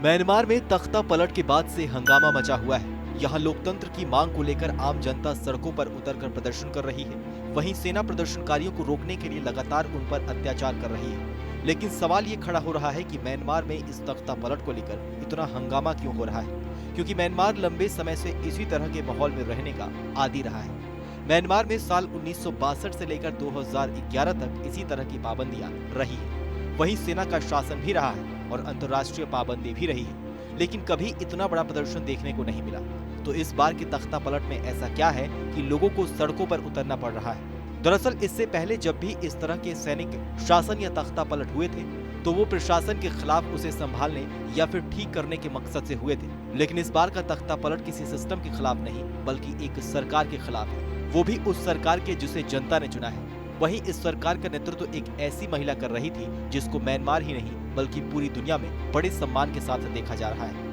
Myanmar में तख्ता पलट के बाद से हंगामा मचा हुआ है। यहाँ लोकतंत्र की मांग को लेकर आम जनता सड़कों पर उतरकर प्रदर्शन कर रही है। वहीं सेना प्रदर्शनकारियों को रोकने के लिए लगातार उन पर अत्याचार कर रही है। लेकिन सवाल ये खड़ा हो रहा है कि म्यांमार में इस तख्ता पलट को लेकर इतना हंगामा क्यों हो रहा है, क्योंकि म्यांमार लंबे समय से इसी तरह के माहौल में रहने का आदी रहा है। म्यांमार में साल 1962 से लेकर 2011 तक इसी तरह की पाबंदियां रही है। वहीं सेना का शासन भी रहा है और अंतर्राष्ट्रीय पाबंदी भी रही है, लेकिन कभी इतना बड़ा प्रदर्शन देखने को नहीं मिला। तो इस बार के तख्ता पलट में ऐसा क्या है कि लोगों को सड़कों पर उतरना पड़ रहा है? दरअसल इससे पहले जब भी इस तरह के सैनिक शासन या तख्ता पलट हुए थे तो वो प्रशासन के खिलाफ उसे संभालने या फिर ठीक करने के मकसद से हुए थे। लेकिन इस बार का तख्ता पलट किसी सिस्टम के खिलाफ नहीं बल्कि एक सरकार के खिलाफ है, वो भी उस सरकार के जिसे जनता ने चुना है। वहीं इस सरकार का नेतृत्व एक ऐसी महिला कर रही थी जिसको म्यांमार ही नहीं बल्कि पूरी दुनिया में बड़े सम्मान के साथ देखा जा रहा है।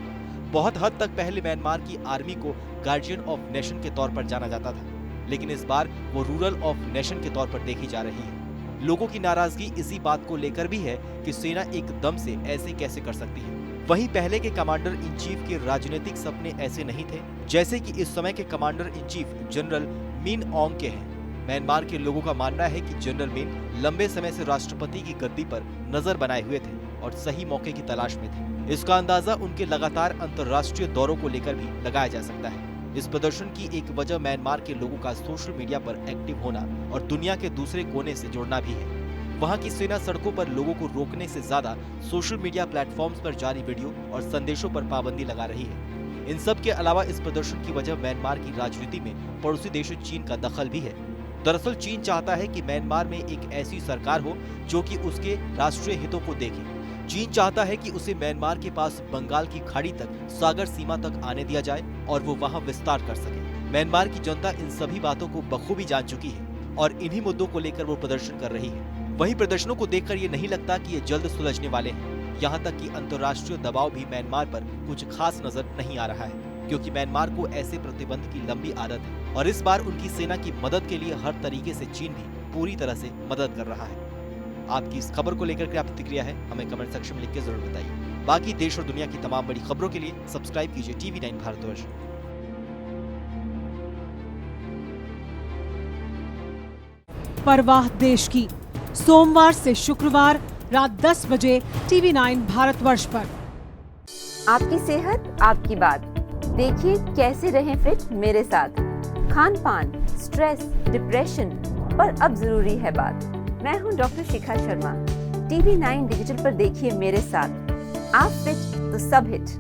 बहुत हद तक पहले म्यांमार की आर्मी को गार्जियन ऑफ नेशन के तौर पर जाना जाता था, लेकिन इस बार वो रूरल ऑफ नेशन के तौर पर देखी जा रही है। लोगों की नाराजगी इसी बात को लेकर भी है कि सेना एकदम से ऐसे कैसे कर सकती है। वहीं पहले के कमांडर इन चीफ के राजनीतिक सपने ऐसे नहीं थे जैसे कि इस समय के commander in chief general Min ऑन्ग के हैं। म्यांमार के लोगों का मानना है कि जनरल मिन लंबे समय से राष्ट्रपति की गद्दी पर नजर बनाए हुए थे और सही मौके की तलाश में थे। इसका अंदाजा उनके लगातार अंतर्राष्ट्रीय दौरों को लेकर भी लगाया जा सकता है। इस प्रदर्शन की एक वजह म्यांमार के लोगों का सोशल मीडिया पर एक्टिव होना और दुनिया के दूसरे कोने से जुड़ना भी है। वहाँ की सेना सड़कों पर लोगों को रोकने से ज्यादा सोशल मीडिया प्लेटफॉर्म्स पर जारी वीडियो और संदेशों पर पाबंदी लगा रही है। इन सब के अलावा इस प्रदर्शन की वजह म्यांमार की राजनीति में पड़ोसी देश चीन का दखल भी है। दरअसल चीन चाहता है कि म्यांमार में एक ऐसी सरकार हो जो कि उसके राष्ट्रीय हितों को देखे। चीन चाहता है कि उसे म्यांमार के पास बंगाल की खाड़ी तक सागर सीमा तक आने दिया जाए और वो वहां विस्तार कर सके। म्यांमार की जनता इन सभी बातों को बखूबी जान चुकी है और इन्हीं मुद्दों को लेकर वो प्रदर्शन कर रही है। वहीं प्रदर्शनों को देखकर ये नहीं लगता कि ये जल्द सुलझने वाले हैं। यहाँ तक कि अंतर्राष्ट्रीय दबाव भी म्यांमार पर कुछ खास नजर नहीं आ रहा है, क्योंकि म्यांमार को ऐसे प्रतिबंध की लंबी आदत है और इस बार उनकी सेना की मदद के लिए हर तरीके से चीन भी पूरी तरह से मदद कर रहा है। आपकी इस खबर को लेकर क्या प्रतिक्रिया है, हमें कमेंट सेक्शन में लिख के जरूर बताइए। बाकी देश और दुनिया की तमाम बड़ी खबरों के लिए सब्सक्राइब कीजिए TV9 भारतवर्ष। परवाह देश की, सोमवार से शुक्रवार रात 10 बजे TV9 भारतवर्ष पर। आपकी सेहत आपकी बात। देखिए कैसे रहें फिट मेरे साथ। खान पान, स्ट्रेस, डिप्रेशन पर अब जरूरी है बात। मैं हूं doctor Shikha Sharma. TV9 digital पर देखिए मेरे साथ। आप फिट तो सब हिट।